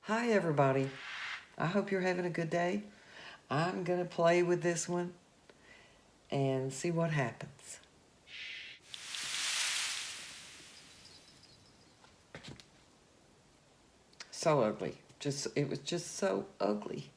Hi everybody. I hope you're having a good day. I'm going to play with this one and see what happens. So ugly. It was just so ugly.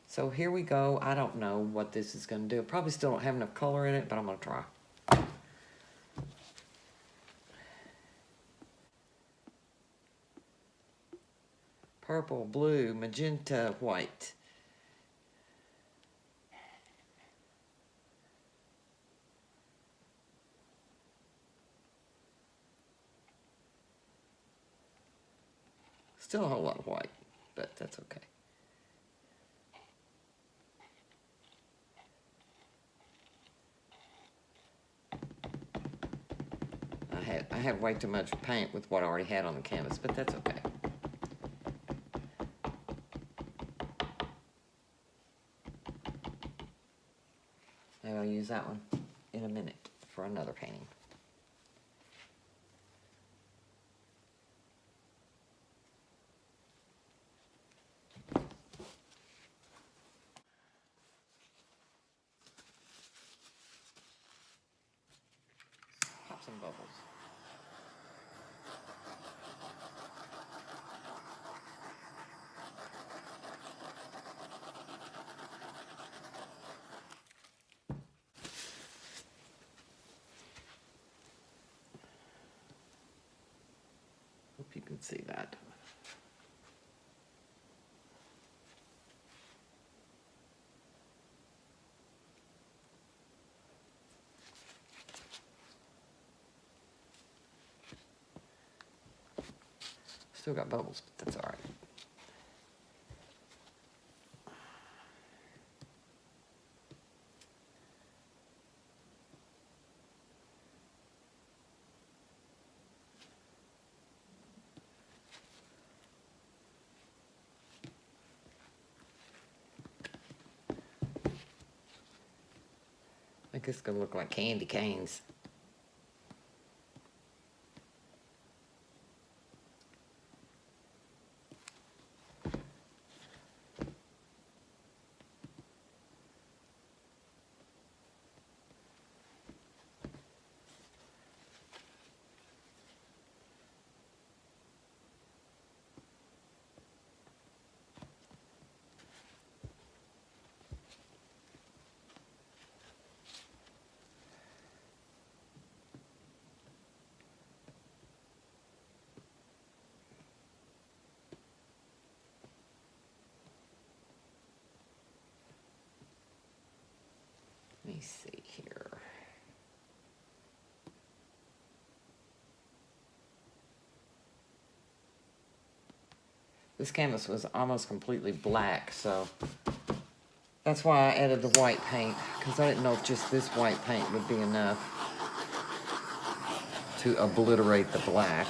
So here we go. I don't know what this is going to do. Probably still don't have enough color in it, but I'm going to try. Purple, blue, magenta, white. Still a whole lot of white, but that's okay. I had way too much paint with what I already had on the canvas, but that's okay. Maybe I'll use that one in a minute for another painting. Pop some bubbles. Hope you can see that. Still got bubbles, but that's all right. I think it's gonna look like candy canes. Let me see here. This canvas was almost completely black, so that's why I added the white paint, because I didn't know if just this white paint would be enough to obliterate the black.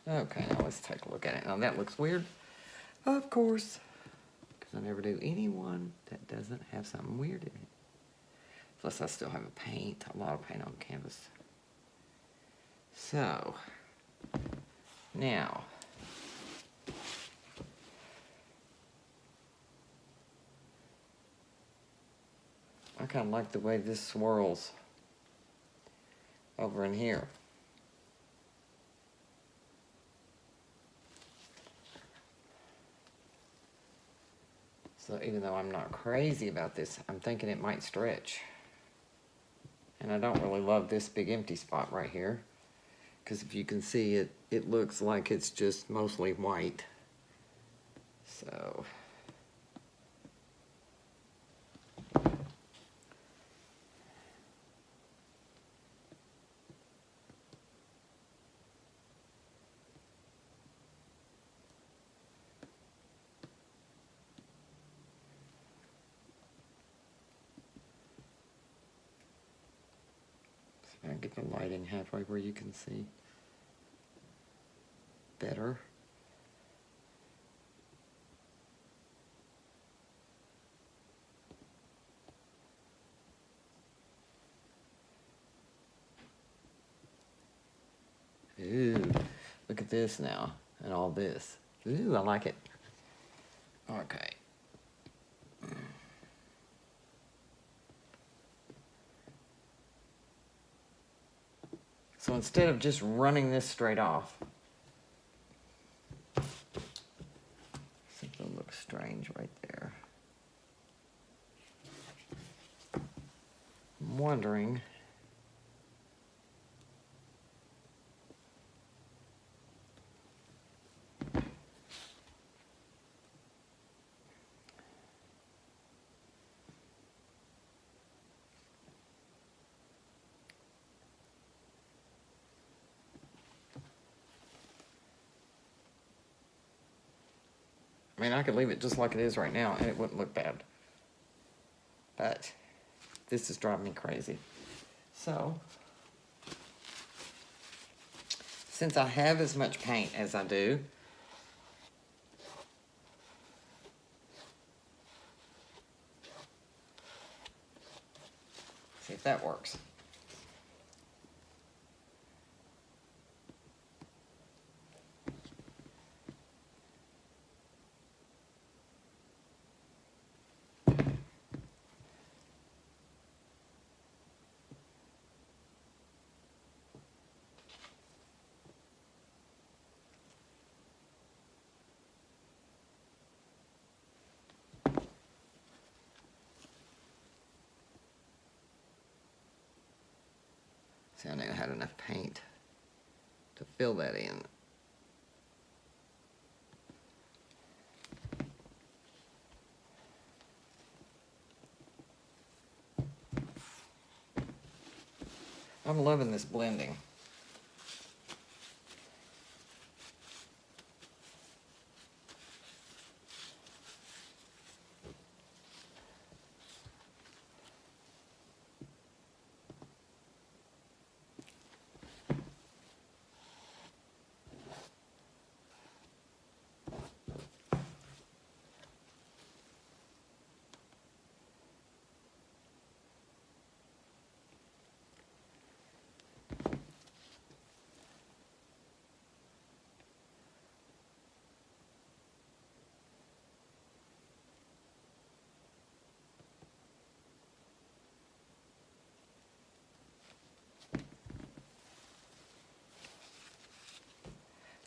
Okay, now let's take a look at it. Now that looks weird, of course, because I never do any one that doesn't have something weird in it. Plus I still have a lot of paint on canvas. So, now, I kind of like the way this swirls over in here. So even though I'm not crazy about this, I'm thinking it might stretch. And I don't really love this big empty spot right here, because if you can see it, it looks like it's just mostly white. So, I'll get the lighting halfway where you can see better. Ooh, look at this now, and all this. Ooh, I like it. Okay. So instead of just running this straight off, something looks strange right there. I'm wondering, I mean, I could leave it just like it is right now and it wouldn't look bad. But this is driving me crazy. So, since I have as much paint as I do, see if that works. See, I knew I had enough paint to fill that in. I'm loving this blending.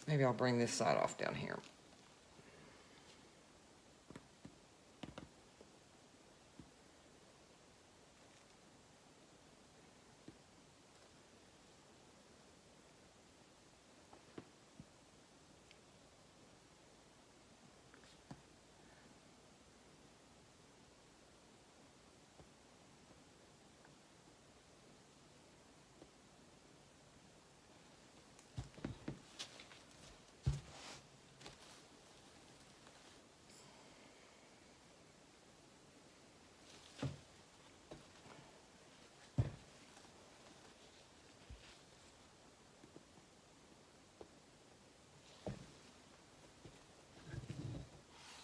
Maybe I'll bring this side off down here.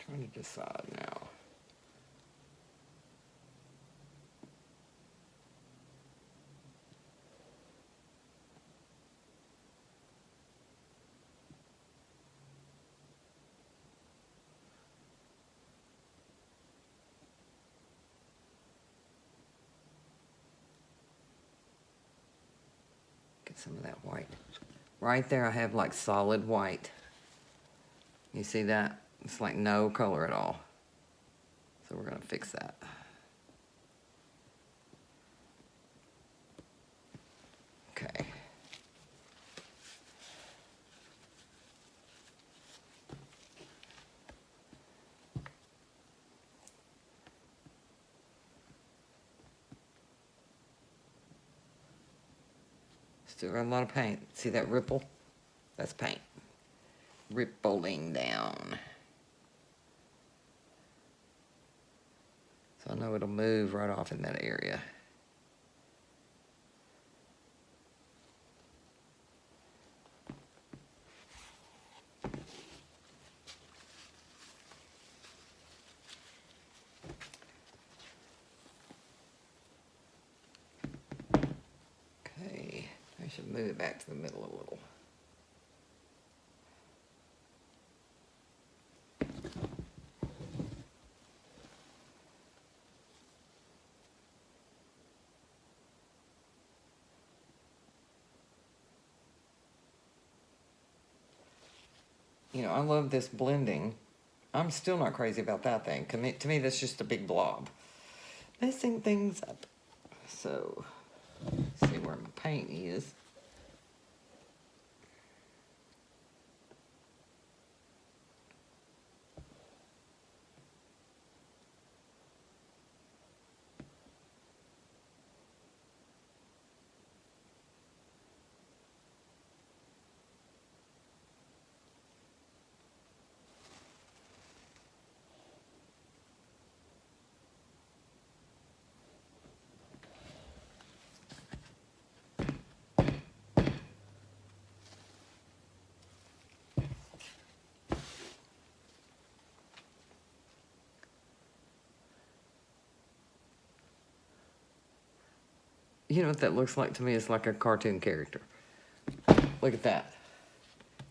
Trying to decide now. Get some of that white. Right there I have like solid white. You see that? It's like no color at all. So we're gonna fix that. Okay. Still got a lot of paint. See that ripple? That's paint. Rippling down. So I know it'll move right off in that area. should move it back to the middle a little. You know, I love this blending. I'm still not crazy about that thing. To me, that's just a big blob. Messing things up. So, let's see where my paint is. You know what that looks like to me? It's like a cartoon character. Look at that.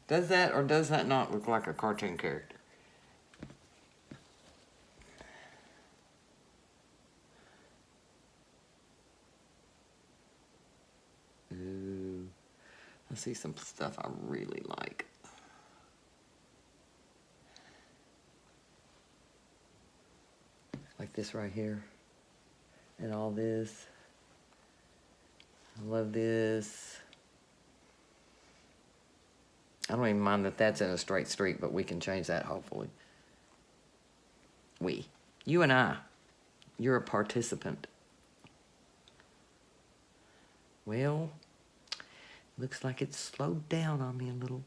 Does that or does that not look like a cartoon character? Ooh. I see some stuff I really like. Like this right here. And all this. I love this. I don't even mind that that's in a straight streak, but we can change that hopefully. You and I, you're a participant. Well, looks like it's slowed down on me a little.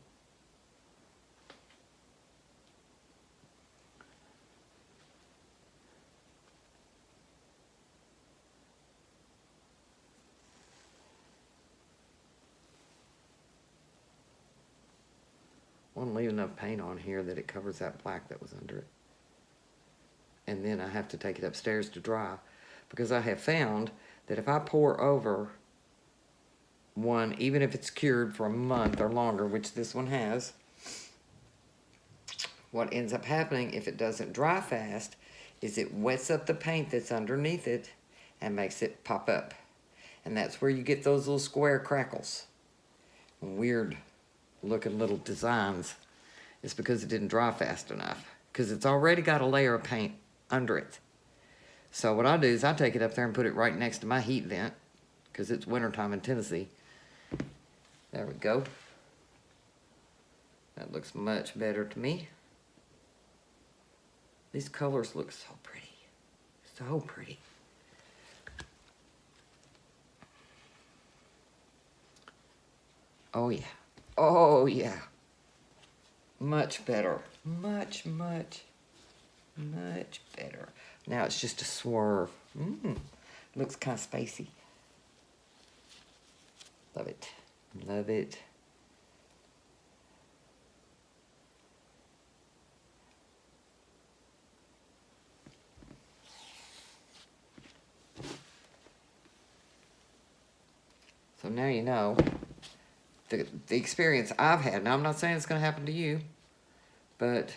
I want to leave enough paint on here that it covers that black that was under it. And then I have to take it upstairs to dry, because I have found that if I pour over one, even if it's cured for a month or longer, which this one has, what ends up happening if it doesn't dry fast is it wets up the paint that's underneath it and makes it pop up. And that's where you get those little square crackles. Weird looking little designs. It's because it didn't dry fast enough, because it's already got a layer of paint under it. So what I do is I take it up there and put it right next to my heat vent, because it's wintertime in Tennessee. There we go. That looks much better to me. These colors look so pretty. So pretty. Oh yeah. Oh yeah. Much better. Much better. Now it's just a swerve. Looks kind of spacey. Love it. Love it. So now you know the experience I've had. Now I'm not saying it's going to happen to you, but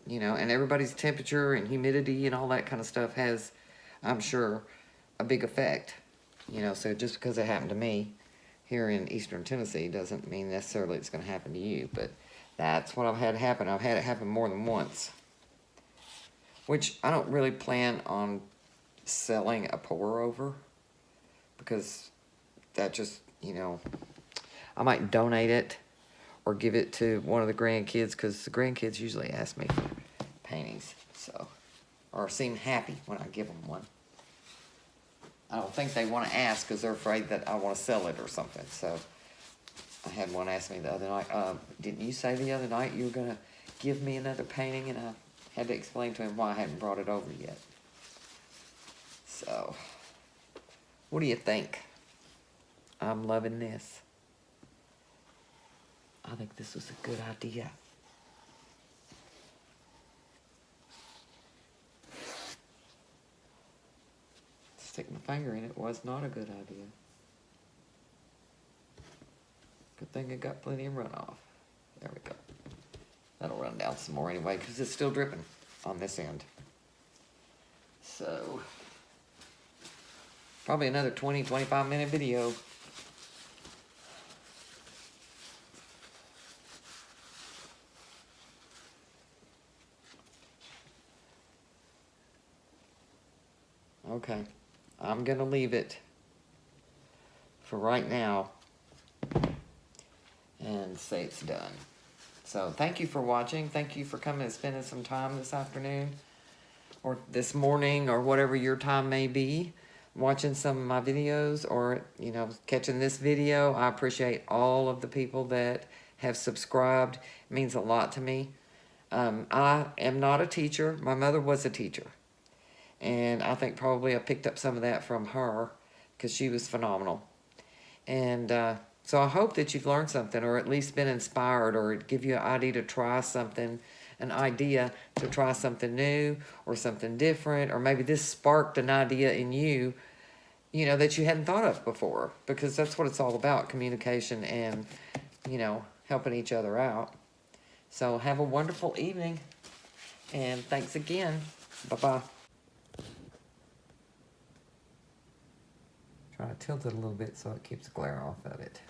you know, and everybody's temperature and humidity and all that kind of stuff has, I'm sure, a big effect. You know, so just because it happened to me here in Eastern Tennessee doesn't mean necessarily it's going to happen to you, but that's what I've had happen. I've had it happen more than once, which I don't really plan on selling a pour over, because that just, you know, I might donate it or give it to one of the grandkids, because the grandkids usually ask me for paintings, so, or seem happy when I give them one. I don't think they want to ask because they're afraid that I want to sell it or something. So I had one ask me the other night, didn't you say the other night you were going to give me another painting? And I had to explain to him why I hadn't brought it over yet. So, what do you think? I'm loving this. I think this was a good idea. Stick my finger in it was not a good idea. Good thing it got plenty of runoff. There we go. That'll run down some more anyway, because it's still dripping on this end. So, probably another 20-25 minute video. Okay, I'm gonna leave it for right now and say it's done. So thank you for watching. Thank you for coming and spending some time this afternoon or this morning or whatever your time may be, watching some of my videos or, you know, catching this video. I appreciate all of the people that have subscribed. It means a lot to me. I am not a teacher. My mother was a teacher. And I think probably I picked up some of that from her because she was phenomenal. And so I hope that you've learned something or at least been inspired or give you an idea to try something, an idea to try something new or something different, or maybe this sparked an idea in you, you know, that you hadn't thought of before, because that's what it's all about, communication and, you know, helping each other out. So have a wonderful evening and thanks again. Bye-bye. Try to tilt it a little bit so it keeps the glare off of it.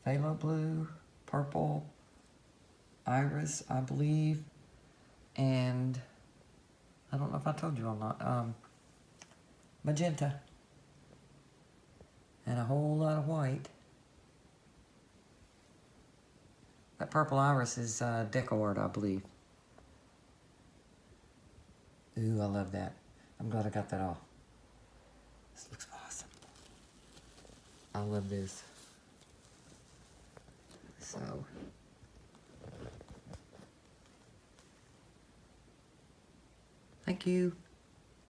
Phthalo blue, purple, iris, I believe, and I don't know if I told you or not, magenta, and a whole lot of white. That purple iris is deco art, I believe. Ooh, I love that. I'm glad I got that off. This looks awesome. I love this. So, thank you.